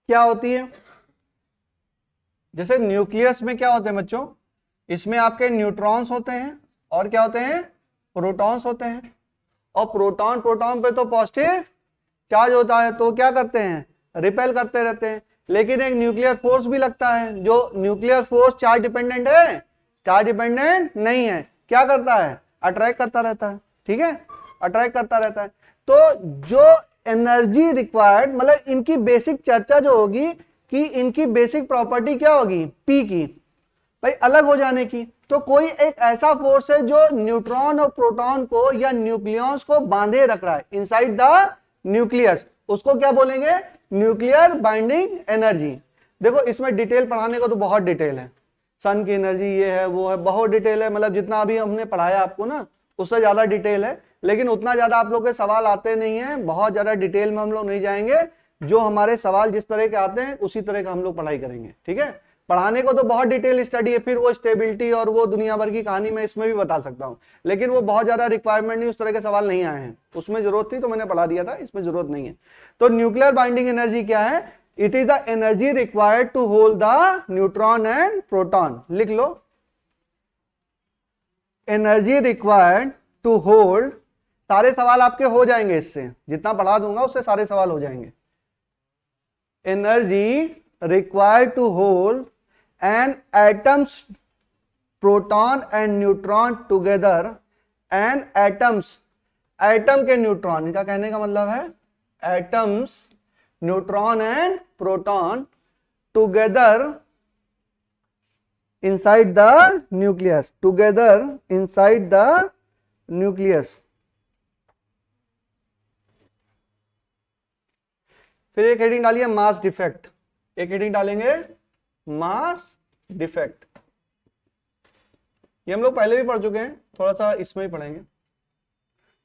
क्या होती है? जैसे न्यूक्लियस में क्या होते हैं बच्चों, इसमें आपके न्यूट्रॉन्स होते हैं और क्या होते हैं, प्रोटॉन्स होते हैं। और प्रोटॉन प्रोटॉन पे तो पॉजिटिव चार्ज होता है, तो क्या करते हैं, रिपेल करते रहते हैं। लेकिन एक न्यूक्लियर फोर्स भी लगता है, जो न्यूक्लियर फोर्स चार्ज डिपेंडेंट है, चार्ज डिपेंडेंट नहीं है, क्या करता है, अट्रैक्ट करता रहता है। ठीक है, अट्रैक्ट करता रहता है। तो जो एनर्जी रिक्वायर्ड, मतलब इनकी बेसिक चर्चा जो होगी कि इनकी बेसिक प्रॉपर्टी क्या होगी, पी की, भाई अलग हो जाने की। तो कोई एक ऐसा फोर्स है जो न्यूट्रॉन और प्रोटॉन को या न्यूक्लियॉन्स को बांधे रख रहा है इनसाइड द न्यूक्लियस, उसको क्या बोलेंगे, न्यूक्लियर बाइंडिंग एनर्जी। देखो इसमें डिटेल पढ़ाने को तो बहुत डिटेल है, सन की एनर्जी ये है वो है, बहुत डिटेल है, मतलब जितना अभी हमने पढ़ाया आपको ना उससे ज्यादा डिटेल है। लेकिन उतना ज्यादा आप लोग के सवाल आते नहीं है, बहुत ज्यादा डिटेल में हम लोग नहीं जाएंगे। जो हमारे सवाल जिस तरह के आते हैं उसी तरह का हम लोग पढ़ाई करेंगे। ठीक है, पढ़ाने को तो बहुत डिटेल स्टडी है, फिर वो स्टेबिलिटी और वो दुनिया भर की कहानी मैं इसमें भी बता सकता हूं, लेकिन वो बहुत ज्यादा रिक्वायरमेंट नहीं, उस तरह के सवाल नहीं आए हैं। उसमें जरूरत थी तो मैंने पढ़ा दिया था, इसमें जरूरत नहीं है। तो न्यूक्लियर बाइंडिंग एनर्जी क्या है, it is the energy required to hold the neutron and proton. लिख लो, एनर्जी रिक्वायर्ड टू होल्ड, सारे सवाल आपके हो जाएंगे इससे, जितना पढ़ा दूंगा उससे सारे सवाल हो जाएंगे। Energy required to hold an atom's proton and neutron together, and atoms, atom के न्यूट्रॉन, इनका कहने का मतलब है atoms, neutron and proton together inside the nucleus, together inside the nucleus। फिर एक हेडिंग डालिए मास डिफेक्ट, एक हेडिंग डालेंगे मास डिफेक्ट। ये हम लोग पहले भी पढ़ चुके हैं, थोड़ा सा इसमें ही पढ़ेंगे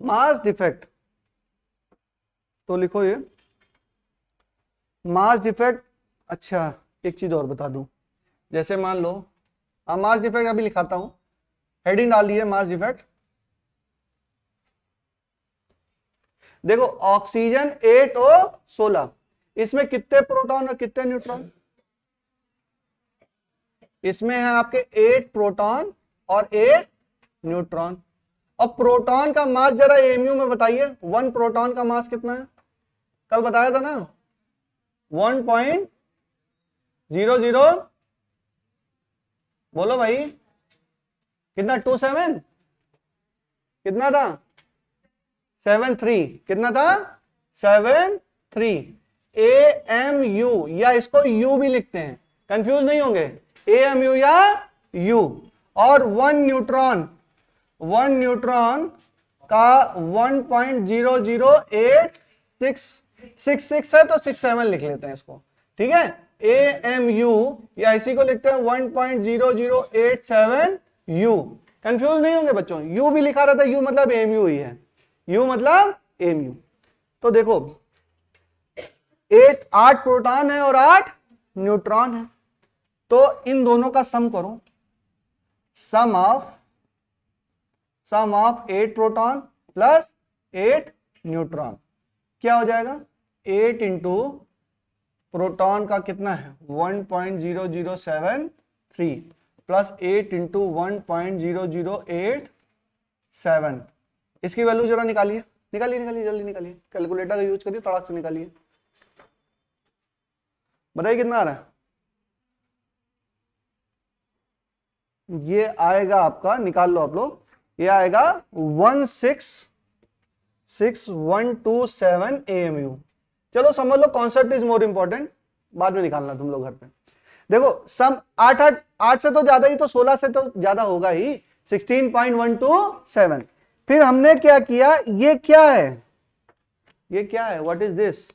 मास डिफेक्ट। तो लिखो ये मास डिफेक्ट। अच्छा एक चीज और बता दूं, जैसे मान लो मास डिफेक्ट अभी लिखाता हूं, हेडिंग डाल दिए मास डिफेक्ट। देखो ऑक्सीजन 8O16, इसमें कितने प्रोटॉन और कितने न्यूट्रॉन, इसमें है आपके 8 प्रोटॉन और 8 न्यूट्रॉन। और प्रोटॉन का मास जरा एमयू में बताइए, 1 प्रोटॉन का मास कितना है, कल बताया था ना 1.00, बोलो भाई कितना, 27, कितना था 73, कितना था 73 AMU, या इसको U भी लिखते हैं, कंफ्यूज नहीं होंगे, AMU या U। और 1 न्यूट्रॉन का 1.008666 है तो 67 लिख लेते हैं इसको। ठीक है, AMU या इसी को लिखते हैं 1.0087U। कंफ्यूज नहीं होंगे बच्चों, U भी लिखा रहता है, U मतलब AMU ही है, U मतलब AMU। तो देखो 8 प्रोटॉन है और 8 न्यूट्रॉन है, तो इन दोनों का सम करो, सम ऑफ 8 प्रोटॉन प्लस 8 न्यूट्रॉन क्या हो जाएगा, 8 इंटू प्रोटॉन का कितना है 1.0073 प्लस 8 इंटू 1.0087, इसकी वैल्यू जरा निकालिए, जल्दी निकालिए, कैलकुलेटर का यूज करिए, तड़ाक से निकालिए, बताइए कितना आ रहा है। ये आएगा आपका, निकाल लो आप लोग, ये आएगा 166,127 AMU। चलो समझ लो, कॉन्सेप्ट इज मोर इंपॉर्टेंट, बाद में निकालना तुम लोग घर पे। देखो सम 8 से तो ज्यादा ही, तो 16 से तो ज्यादा होगा ही, 16.127। फिर हमने क्या किया, ये क्या है, what is this,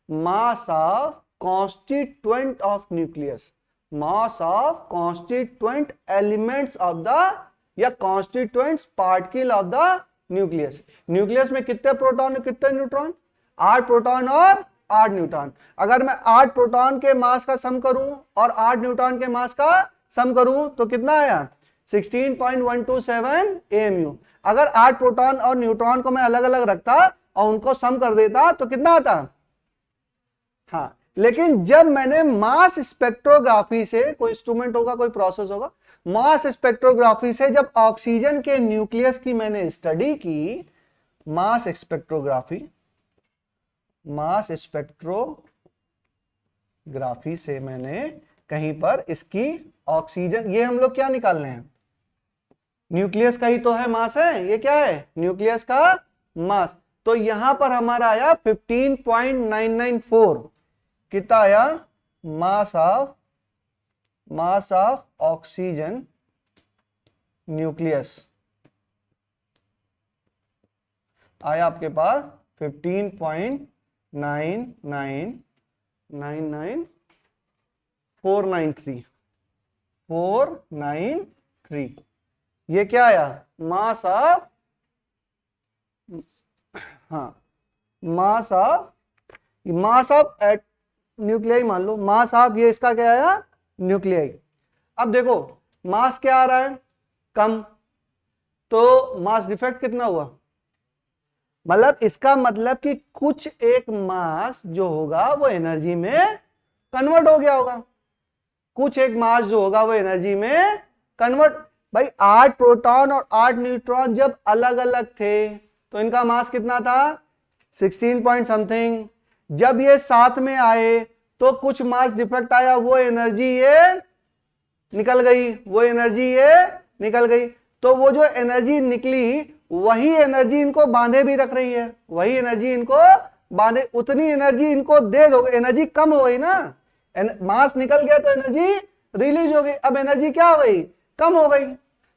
mass of constituent of nucleus, mass of constituent elements of the या constituents particle of the nucleus। Nucleus में कितने प्रोटॉन और कितने न्यूट्रॉन, 8 प्रोटॉन और 8 न्यूट्रॉन। अगर मैं 8 प्रोटॉन के मास का सम करूं और 8 न्यूट्रॉन के मास का सम करूं तो कितना आया 16.127 AMU। अगर 8 प्रोटॉन और न्यूट्रॉन को मैं अलग अलग रखता और उनको सम कर देता तो कितना आता, हाँ लेकिन जब मैंने मास स्पेक्ट्रोग्राफी से, कोई इंस्ट्रूमेंट होगा, कोई प्रोसेस होगा, मास स्पेक्ट्रोग्राफी से जब ऑक्सीजन के न्यूक्लियस की मैंने स्टडी की, मास स्पेक्ट्रोग्राफी से मैंने कहीं पर इसकी ऑक्सीजन, ये हम लोग क्या निकाल रहे हैं, न्यूक्लियस का ही तो है मास है, ये क्या है, न्यूक्लियस का मास। तो यहां पर हमारा आया 15.994, कितना आया, मास ऑफ ऑक्सीजन न्यूक्लियस आया आपके पास 15.99493। ये क्या आया, मास ऑफ, हाँ, मास ऑफ न्यूक्लियाई मान लो, मास ऑफ ये इसका क्या आया, न्यूक्लियाई। अब देखो मास क्या आ रहा है, कम, तो मास डिफेक्ट कितना हुआ, मतलब इसका मतलब कि कुछ एक मास जो होगा वो एनर्जी में कन्वर्ट हो गया होगा, कुछ एक मास जो होगा वो एनर्जी में कन्वर्ट। भाई 8 प्रोटॉन और 8 न्यूट्रॉन जब अलग अलग थे तो इनका मास कितना था, 16 पॉइंट समथिंग। जब ये साथ में आए तो कुछ मास डिफेक्ट आया, वो एनर्जी ये निकल गई, तो वो जो एनर्जी निकली वही एनर्जी इनको बांधे भी रख रही है, वही एनर्जी इनको बांधे, उतनी एनर्जी इनको दे दो, एनर्जी कम हो गई ना, मास निकल गया तो एनर्जी रिलीज हो गई, अब एनर्जी क्या हो गई, कम हो गई।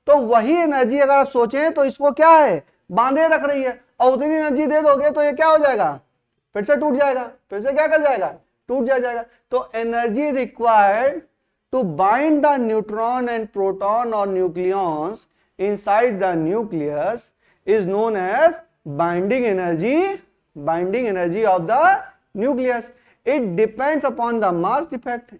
तो वही एनर्जी अगर आप सोचें तो इसको क्या है, बांधे रख रही है, और उतनी एनर्जी दे दोगे तो ये क्या हो जाएगा, फिर से टूट जाएगा, फिर से क्या कर जाएगा, टूट जाएगा। तो energy required to bind the neutron and proton और nucleons inside the nucleus is known as binding energy of the nucleus. It depends upon the mass defect.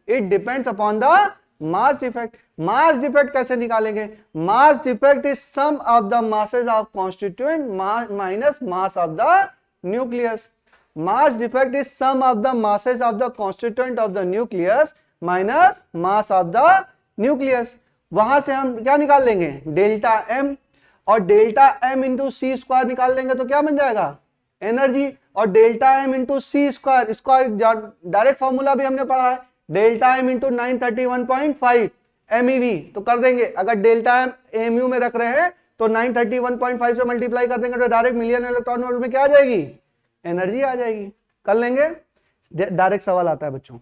Mass defect कैसे निकालेंगे, mass defect is sum of the masses of constituent minus mass of the nucleus. Mass defect is sum of the masses of the constituent of the nucleus minus mass of the nucleus. वहां से हम क्या निकाल लेंगे, delta M, और delta M into सी square निकाल लेंगे तो क्या बन जाएगा, एनर्जी, और डेल्टा एम इंटू सी स्क्वायर, इसका डायरेक्ट फॉर्मूला भी हमने पढ़ा है, डेल्टा एम इंटू 931.5 एमईवी। तो कर देंगे, अगर डेल्टा एम एमयू में रख रहे हैं तो 931.5 से मल्टीप्लाई कर देंगे तो डायरेक्ट मिलियन इलेक्ट्रॉन वोल्ट में क्या आ जाएगी, एनर्जी आ जाएगी। कर लेंगे, डायरेक्ट सवाल आता है बच्चों।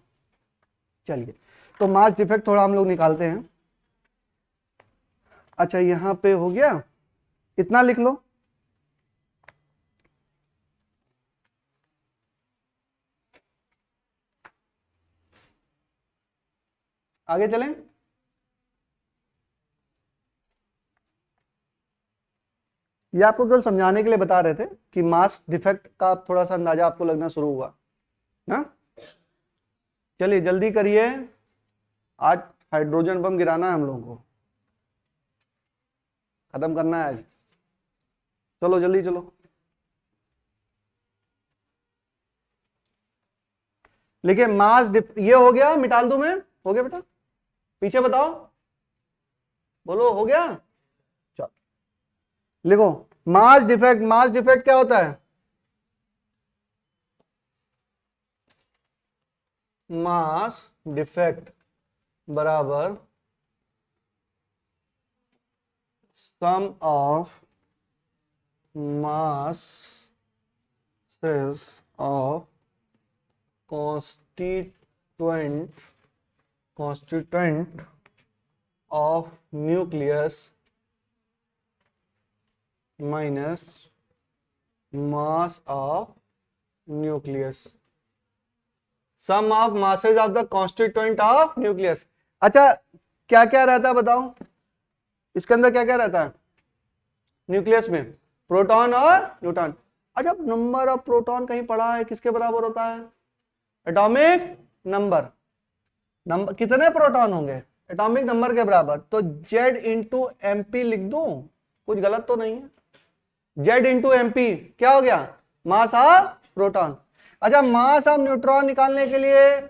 चलिए, तो मास डिफेक्ट थोड़ा हम लोग निकालते हैं। अच्छा, यहां पे हो गया, इतना लिख लो। आगे चलें। ये आपको केवल समझाने के लिए बता रहे थे कि मास डिफेक्ट का थोड़ा सा अंदाजा आपको लगना शुरू हुआ ना। चलिए जल्दी करिए, आज हाइड्रोजन बम गिराना है हम लोगों को, खत्म करना है आज। चलो जल्दी चलो, लिखिए मास ये हो गया, मिटाल दूं मैं, हो गया बेटा, पीछे बताओ, बोलो हो गया। चलो लिखो मास डिफेक्ट क्या होता है, मास डिफेक्ट बराबर सम of masses of constituent of nucleus minus mass of nucleus. Sum of masses of the constituent of nucleus. अच्छा, क्या क्या रहता है बताओ, इसके अंदर क्या क्या रहता है न्यूक्लियस में, प्रोटॉन और न्यूट्रॉन। अच्छा, नंबर ऑफ प्रोटॉन कहीं पढ़ा है, किसके बराबर होता है, एटॉमिक नंबर। नंबर कितने प्रोटॉन होंगे, एटॉमिक नंबर के बराबर। तो Z इंटू MP लिख दूं, कुछ गलत तो नहीं है, Z इंटू MP क्या हो गया, मास ऑफ प्रोटॉन। अच्छा, मास ऑफ न्यूट्रॉन निकालने के लिए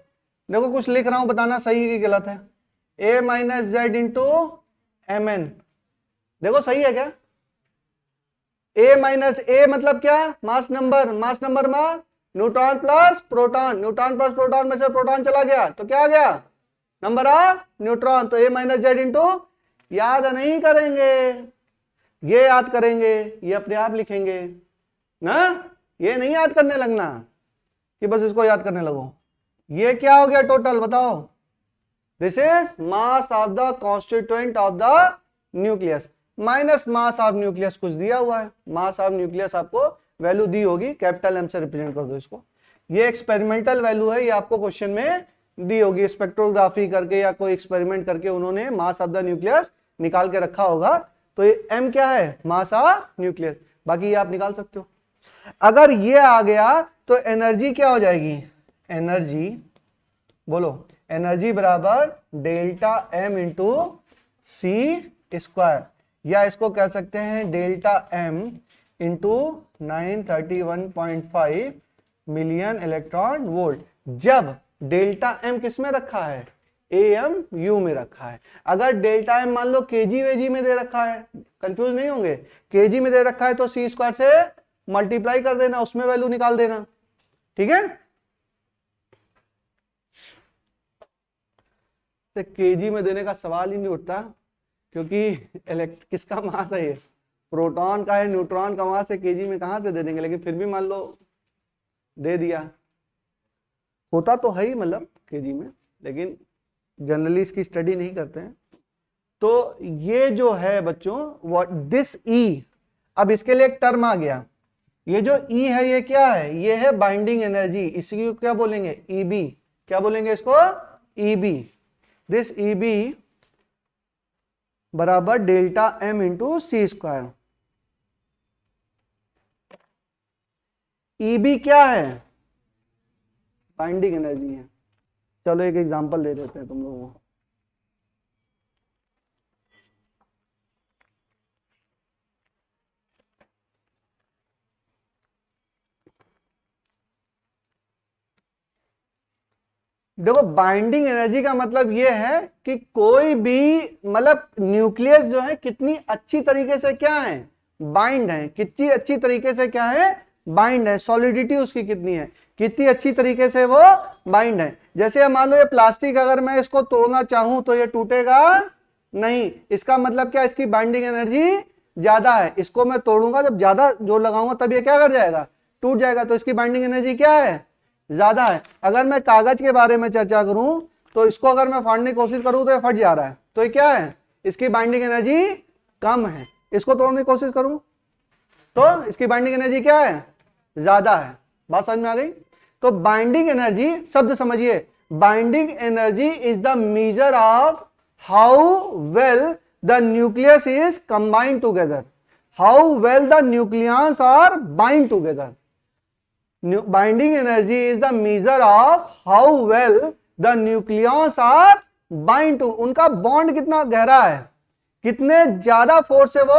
देखो कुछ लिख रहा हूं, बताना सही कि गलत है। a minus Z into M N, देखो सही है क्या? a माइनस ए मतलब क्या? मास नंबर, मास नंबर में neutron plus proton, neutron plus proton में से प्रोटॉन चला गया तो क्या आ गया? Number of neutron. तो a माइनस जेड इंटू, याद नहीं करेंगे, ये याद करेंगे, ये अपने आप लिखेंगे ना, ये नहीं याद करने लगना कि बस इसको याद करने लगो। ये क्या हो गया टोटल बताओ? This is mass of the constituent of the nucleus minus mass of nucleus, कुछ दिया हुआ है, मास ऑफ न्यूक्लियस आपको वैल्यू दी होगी, कैपिटल एम से रिप्रेजेंट कर दो इसको। ये एक्सपेरिमेंटल वैल्यू है, ये आपको क्वेश्चन में दी होगी, स्पेक्ट्रोग्राफी करके या कोई एक्सपेरिमेंट करके उन्होंने मास ऑफ द न्यूक्लियस निकाल के रखा होगा। तो ये m क्या है? Mass of nucleus. बाकी ये आप निकाल सकते हो। अगर ये आ गया तो एनर्जी क्या हो जाएगी? एनर्जी बोलो, एनर्जी बराबर डेल्टा m इंटू सी स्क्वायर, या इसको कह सकते हैं delta m into 931.5 million electron volt. जब डेल्टा m किस में रखा है? AMU में रखा है। अगर डेल्टा m मान लो केजी वेजी में दे रखा है, कंफ्यूज नहीं होंगे, केजी में दे रखा है तो सी स्क्वायर से मल्टीप्लाई कर देना, उसमें वैल्यू निकाल देना, ठीक है? तो केजी में देने का सवाल ही नहीं उठता, क्योंकि किसका मास है ये? प्रोटॉन का है, न्यूट्रॉन का मास है, केजी में कहां से दे देंगे? लेकिन फिर भी मान लो दे दिया, होता तो है ही मतलब केजी में, लेकिन जनरली इसकी स्टडी नहीं करते हैं। तो ये जो है बच्चों व्हाट दिस ई, अब इसके लिए एक टर्म आ गया, ये जो ई है ये क्या है? ये है बाइंडिंग एनर्जी, इसकी क्या बोलेंगे? ईबी। क्या बोलेंगे इसको? ईबी। दिस ईबी बराबर डेल्टा एम इंटू सी स्क्वायर। ईबी क्या है? बाइंडिंग एनर्जी है। चलो एक एग्जांपल दे देते हैं तुम लोगों को। देखो बाइंडिंग एनर्जी का मतलब ये है कि कोई भी मतलब न्यूक्लियस जो है कितनी अच्छी तरीके से क्या है? बाइंड है। कितनी अच्छी तरीके से क्या है? बाइंड है। सॉलिडिटी उसकी कितनी है? कितनी अच्छी तरीके से वो बाइंड है। जैसे मान लो ये प्लास्टिक, अगर मैं इसको तोड़ना चाहूं तो ये टूटेगा नहीं, इसका मतलब क्या? इसकी बाइंडिंग एनर्जी ज्यादा है। इसको मैं तोड़ूंगा, जब ज्यादा जोर लगाऊंगा तब ये क्या कर जाएगा? टूट जाएगा। तो इसकी बाइंडिंग एनर्जी क्या है? ज्यादा है। अगर मैं कागज के बारे में चर्चा करूं तो इसको अगर मैं फाड़ने की कोशिश करूं तो ये फट जा रहा है, तो ये क्या है? इसकी बाइंडिंग एनर्जी कम है। इसको तोड़ने की कोशिश करूं तो इसकी बाइंडिंग एनर्जी क्या है? ज्यादा है। बात समझ में आ गई? तो बाइंडिंग एनर्जी शब्द समझिए, binding energy is the measure of how well the nucleus is combined together, how well the nucleons are bind together. Binding energy is the measure of how well the nucleons are bind to, उनका bond कितना गहरा है, कितने ज्यादा force से वो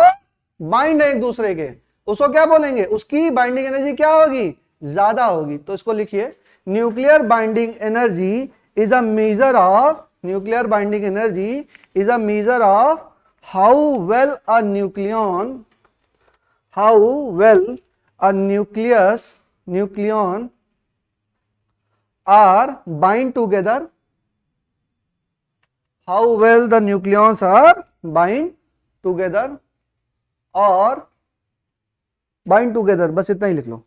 bind है एक दूसरे के, उसको क्या बोलेंगे? उसकी बाइंडिंग एनर्जी क्या होगी? ज्यादा होगी। तो इसको लिखिए, nuclear binding energy is a measure of, nuclear binding energy is a major of how well a nucleon, how well a nucleon are bind together, how well the nucleons are bind together or bind together, बस इतना ही लिख लो,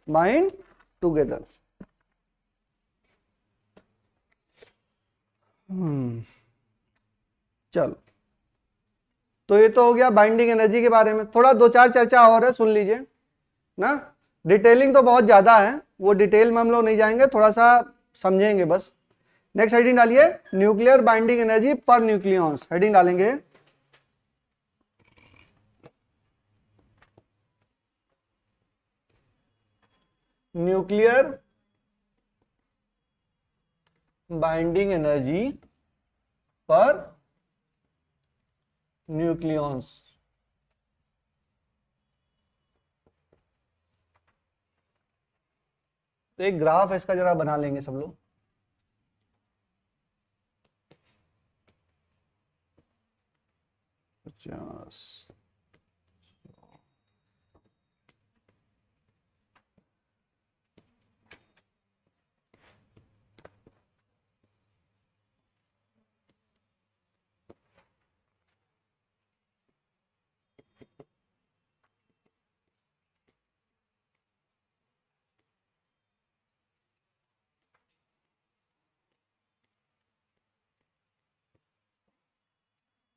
bind together। चलो, तो ये तो हो गया binding energy के बारे में। थोड़ा दो चार चर्चा और है, सुन लीजिए ना। डिटेलिंग तो बहुत ज्यादा है, वो डिटेल में हम लोग नहीं जाएंगे, थोड़ा सा समझेंगे बस। नेक्स्ट हेडिंग डालिए, nuclear binding energy per nucleons, heading डालेंगे। Nuclear binding energy per nucleons. तो एक ग्राफ इसका जरा बना लेंगे सब लोग। पचास,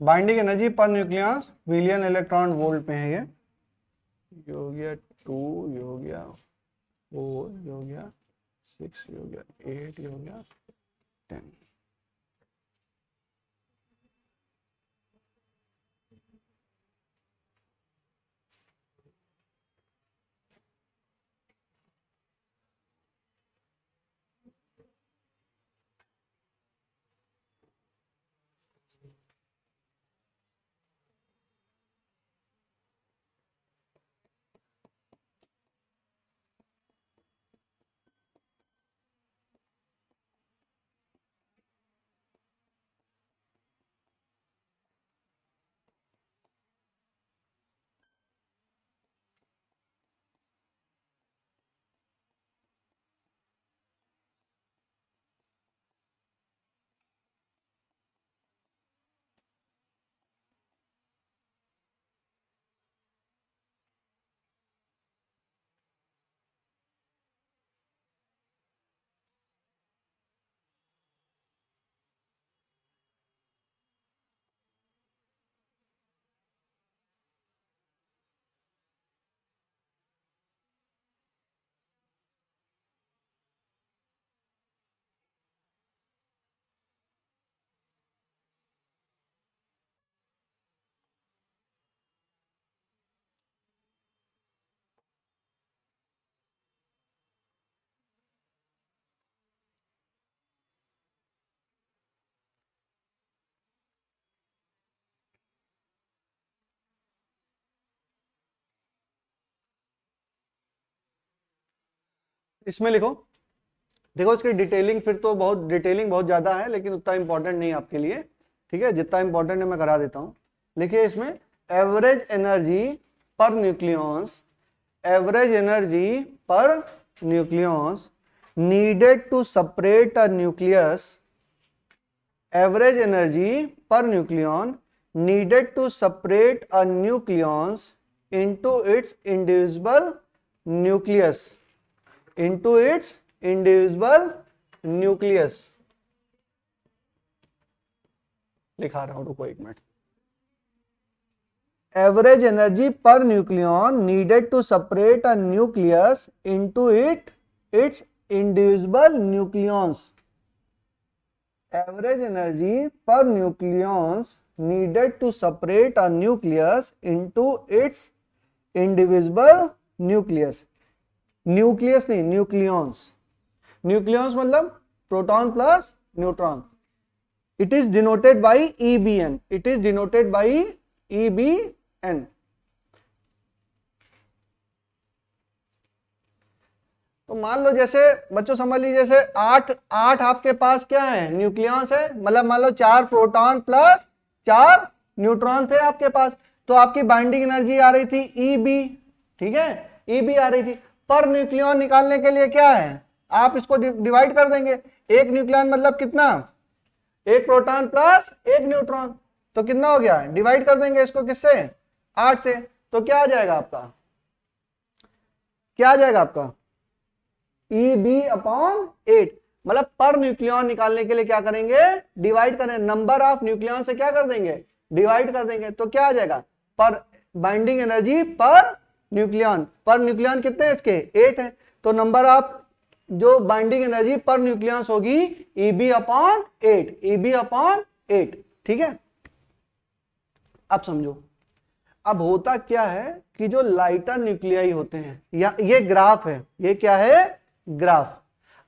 बाइंडिंग एनर्जी पर न्यूक्लियस मिलियन इलेक्ट्रॉन वोल्ट में है ये हो गया 2, ये हो गया 4, ये हो गया 6, ये हो गया 8, ये हो गया 10। इसमें लिखो, देखो इसकी डिटेलिंग फिर तो बहुत डिटेलिंग बहुत ज्यादा है, लेकिन उतना इंपॉर्टेंट नहीं आपके लिए, ठीक है, जितना इंपॉर्टेंट है मैं करा देता हूं। लिखिए इसमें average energy per nucleons, average energy per nucleons needed to separate a nucleus, average energy per nucleon needed to separate a nucleons into its indivisible nucleus, into its indivisible nucleus। लिखा रहा हूं, रुको एक minute. Average energy per nucleon needed to separate a nucleus into its indivisible nucleons, average energy per nucleons needed to separate a nucleus into its indivisible nucleus, nucleus नहीं nucleons, nucleons मतलब proton plus neutron. It is denoted by EBN, it is denoted by EBN। तो मान लो जैसे बच्चों समझ लीजिए, जैसे 8 आपके पास क्या है न्यूक्लियंस है, मतलब मान लो 4 प्रोटॉन प्लस 4 न्यूट्रॉन थे आपके पास, तो आपकी बाइंडिंग एनर्जी आ रही थी EB, ठीक है, EB आ रही थी। पर न्यूक्लियन निकालने के लिए क्या है, आप इसको डिवाइड कर देंगे, एक न्यूक्लियन मतलब कितना, एक प्रोटॉन प्लस एक न्यूट्रॉन, तो कितना हो गया, डिवाइड कर देंगे इसको किससे, 8 से, तो क्या आ जाएगा आपका, क्या आ जाएगा आपका EB/8। मतलब पर न्यूक्लियन निकालने के लिए क्या करेंगे, डिवाइड करें, नंबर ऑफ न्यूक्लियन से क्या कर देंगे, डिवाइड कर देंगे, तो क्या आ जाएगा, पर बाइंडिंग एनर्जी पर न्यूक्लियन कितने हैं इसके, 8 है, तो नंबर ऑफ जो बाइंडिंग एनर्जी पर न्यूक्लियंस होगी EB/8, EB/8, ठीक है। अब समझो, अब होता क्या है कि जो लाइटर न्यूक्लियाई होते हैं, या ये ग्राफ है, ये क्या है, ग्राफ।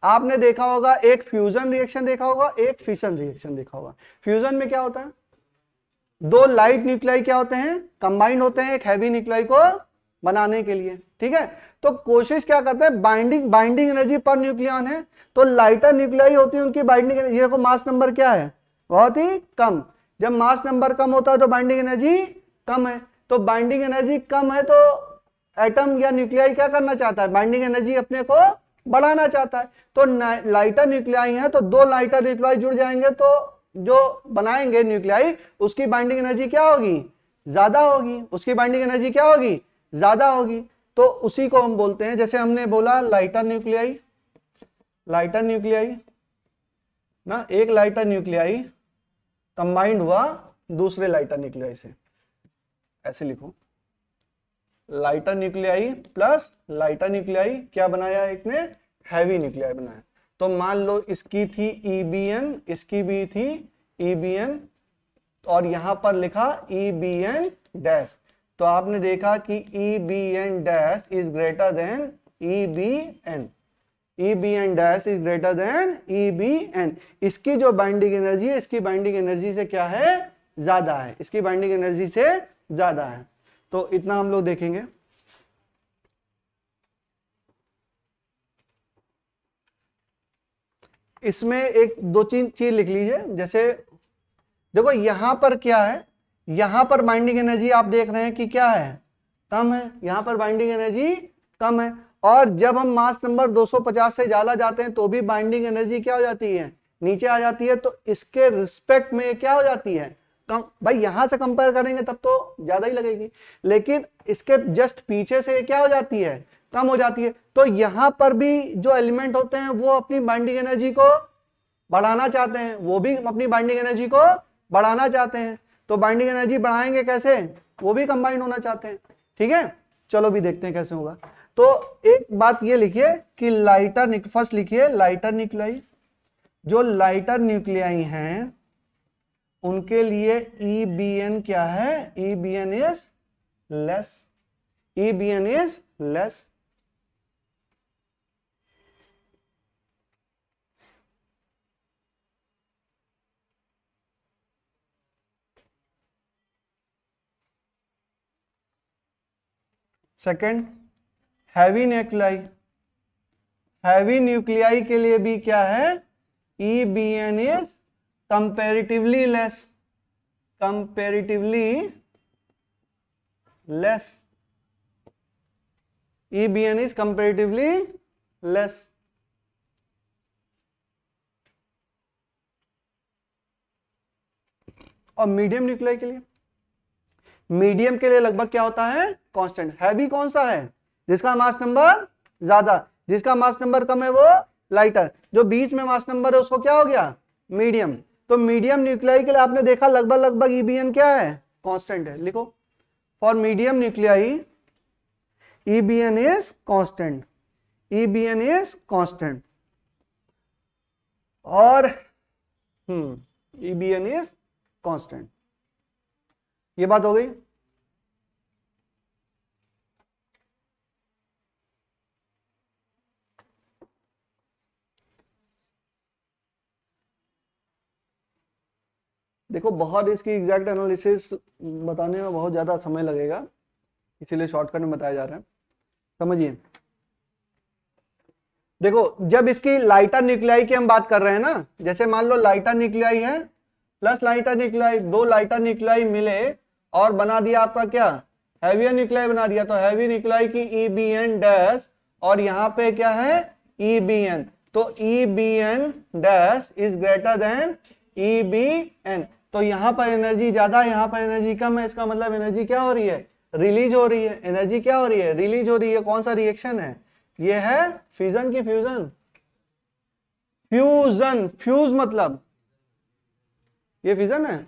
आपने देखा होगा एक फ्यूजन रिएक्शन देखा होगा, एक फिशन रिएक्शन देखा होगा। फ्यूजन में क्या होता है, दो लाइट न्यूक्लियाई क्या होते हैं, कंबाइंड होते हैं, एक हैवी न्यूक्लियाई को बनाने के लिए, ठीक है। तो कोशिश क्या करते हैं, बाइंडिंग एनर्जी पर न्यूक्लियन है, तो लाइटर न्यूक्लियाई होती है उनकी बाइंडिंग एनर्जी, देखो मास नंबर क्या है, बहुत ही कम। जब मास नंबर कम होता है तो बाइंडिंग एनर्जी कम है, तो बाइंडिंग एनर्जी कम है तो एटम या न्यूक्लियाई क्या करना चाहता है, बाइंडिंग एनर्जी अपने को बढ़ाना चाहता है। तो लाइटर न्यूक्लियाई है तो दो लाइटर न्यूक्लियाई जुड़ जाएंगे तो जो बनाएंगे न्यूक्लियाई उसकी बाइंडिंग एनर्जी क्या होगी, ज्यादा होगी, उसकी बाइंडिंग एनर्जी क्या होगी, ज्यादा होगी। तो उसी को हम बोलते हैं, जैसे हमने बोला लाइटर न्यूक्लियाई ना, एक लाइटर न्यूक्लियाई कंबाइंड हुआ दूसरे लाइटर न्यूक्लियाई से, ऐसे लिखो, lighter nuclei plus lighter nuclei क्या बनाया, एक ने हैवी न्यूक्लियाई बनाया। तो मान लो इसकी थी EBN, इसकी भी थी EBN, और यहां पर लिखा EBN डैश, तो आपने देखा कि EBN dash is greater than EBN, EBN dash is greater than EBN। इसकी जो बाइंडिंग एनर्जी है इसकी बाइंडिंग एनर्जी से क्या है, ज्यादा है, इसकी बाइंडिंग एनर्जी से ज्यादा है। तो इतना हम लोग देखेंगे। इसमें एक दो चीज लिख लीजिए, जैसे देखो यहां पर क्या है, यहां पर बाइंडिंग एनर्जी आप देख रहे हैं कि क्या है, कम है, यहां पर बाइंडिंग एनर्जी कम है, और जब हम मास नंबर 250 से ज्यादा जाते हैं तो भी बाइंडिंग एनर्जी क्या हो जाती है, नीचे आ जाती है। तो इसके रिस्पेक्ट में क्या हो जाती है, कम। भाई यहां से कंपेयर करेंगे तब तो ज्यादा ही लगेगी, लेकिन इसके जस्ट पीछे से क्या हो जाती है, कम हो जाती है। तो यहां पर भी जो एलिमेंट होते हैं वो अपनी बाइंडिंग एनर्जी को बढ़ाना चाहते हैं, वो भी अपनी बाइंडिंग एनर्जी को बढ़ाना चाहते हैं। तो बाइंडिंग एनर्जी बढ़ाएंगे कैसे, वो भी कंबाइंड होना चाहते हैं, ठीक है। चलो भी देखते हैं कैसे होगा। तो एक बात ये लिखिए कि लाइटर, फर्स्ट लिखिए लाइटर न्यूक्लियाई, जो लाइटर न्यूक्लियाई हैं उनके लिए EBN क्या है, EBN is less, EBN is less. Second heavy nuclei, heavy nuclei के लिए भी क्या है, EBN is comparatively less, comparatively less, EBN is comparatively less. और मीडियम न्यूक्लियाई के लिए, मीडियम के लिए लगभग क्या होता है, कांस्टेंट। हैवी कौन सा है, जिसका मास नंबर ज्यादा, जिसका मास नंबर कम है वो लाइटर, जो बीच में मास नंबर है उसको क्या हो गया, मीडियम। तो मीडियम न्यूक्लियाई के लिए आपने देखा लगभग EBN क्या है, कांस्टेंट है। लिखो for medium nuclei EBN is constant, EBN is constant, और EBN इज कांस्टेंट। ये बात हो गई। देखो बहुत इसकी एग्जैक्ट एनालिसिस बताने में बहुत ज्यादा समय लगेगा, इसीलिए शॉर्टकट में बताया जा रहा है, समझिए। देखो जब इसकी लाइटर न्यूक्लियाई की हम बात कर रहे हैं ना, जैसे मान लो लाइटर न्यूक्लियाई है प्लस लाइटर न्यूक्लियाई, दो लाइटर न्यूक्लियाई मिले और बना दिया आपका क्या, हैवी न्यूक्लियाई बना दिया। तो हैवी न्यूक्लियाई की EBN डैश, और यहाँ पे क्या है EBN, तो EBN dash is greater than EBN। तो यहाँ पर एनर्जी ज्यादा, यहाँ पर एनर्जी कम है, इसका मतलब एनर्जी क्या हो रही है, रिलीज हो रही है, एनर्जी क्या हो रही है, रिलीज हो रही है। कौन सा रिएक्शन है, ये है फ्यूजन की फ्यूजन, फ्यूजन, फ्यूज मतलब ये फ्यूजन है,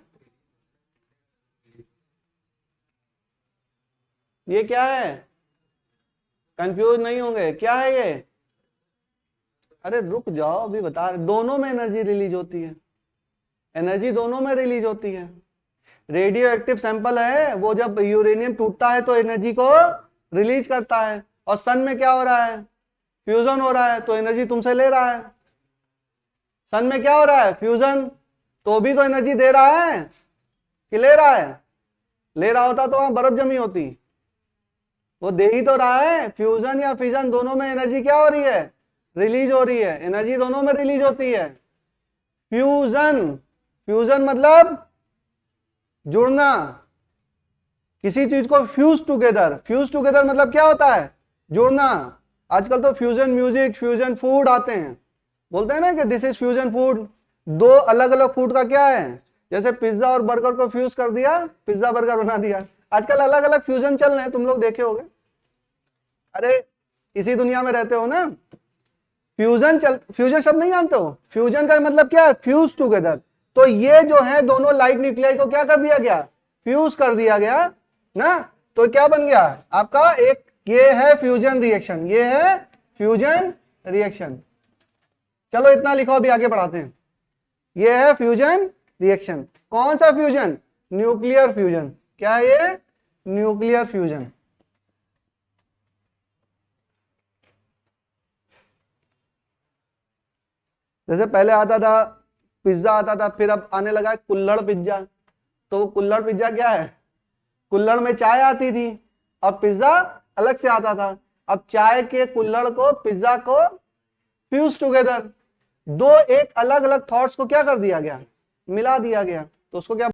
ये क्या है, कंफ्यूज नहीं होंगे, क्या है ये, अरे रुक जाओ अभी बता रहे, दोनों में एनर्जी रिलीज होती है, एनर्जी दोनों में रिलीज होती है। रेडियो एक्टिव सैंपल है, वो जब यूरेनियम टूटता है तो एनर्जी को रिलीज करता है, और सन में क्या हो रहा है, फ्यूजन हो रहा है, तो एनर्जी तुमसे ले रहा है। सन में क्या हो रहा है, फ्यूजन, तो भी तो एनर्जी दे रहा है कि ले रहा है, ले रहा होता तो वहां बर्फ जमी होती, वो दे ही तो रहा है, फ्यूजन या फिजन दोनों में एनर्जी क्या हो रही है, रिलीज हो रही है, एनर्जी दोनों में रिलीज होती है। फ्यूजन, फ्यूजन मतलब जुड़ना, किसी चीज को फ्यूज टुगेदर, फ्यूज टुगेदर मतलब क्या होता है, जुड़ना। आजकल तो फ्यूजन म्यूजिक, फ्यूजन फूड आते हैं, बोलते हैं ना कि दिस इज फ्यूजन फूड। दो अलग अलग फूड का क्या है, जैसे पिज्जा और बर्गर को फ्यूज कर दिया, पिज्जा बर्गर बना दिया। आजकल अलग अलग फ्यूजन चल रहे हैं, तुम लोग देखे होंगे, अरे इसी दुनिया में रहते हो ना। फ्यूजन शब्द नहीं जानते हो, फ्यूजन का मतलब क्या है, फ्यूज टुगेदर। तो ये जो है दोनों लाइट न्यूक्लियाई को क्या कर दिया गया, फ्यूज कर दिया गया ना। तो क्या बन गया आपका एक, ये है फ्यूजन रिएक्शन, ये है फ्यूजन रिएक्शन। चलो इतना लिखो, अभी आगे बढ़ाते हैं। ये है फ्यूजन रिएक्शन। कौन सा फ्यूजन, न्यूक्लियर फ्यूजन। क्या है ये, न्यूक्लियर फ्यूजन। जैसे पहले आता था पिज्जा आता था, फिर अब आने लगा है कुल्हड़ पिज्जा। तो कुल्हड़ पिज्जा क्या है, कुल्हड़ में चाय आती थी, अब पिज्जा अलग से आता था। अब चाय के कुल्हड़ को, पिज्जा को फ्यूज टुगेदर, दो एक अलग अलग थॉट्स को क्या कर दिया गया, मिला दिया गया, तो उसको क्या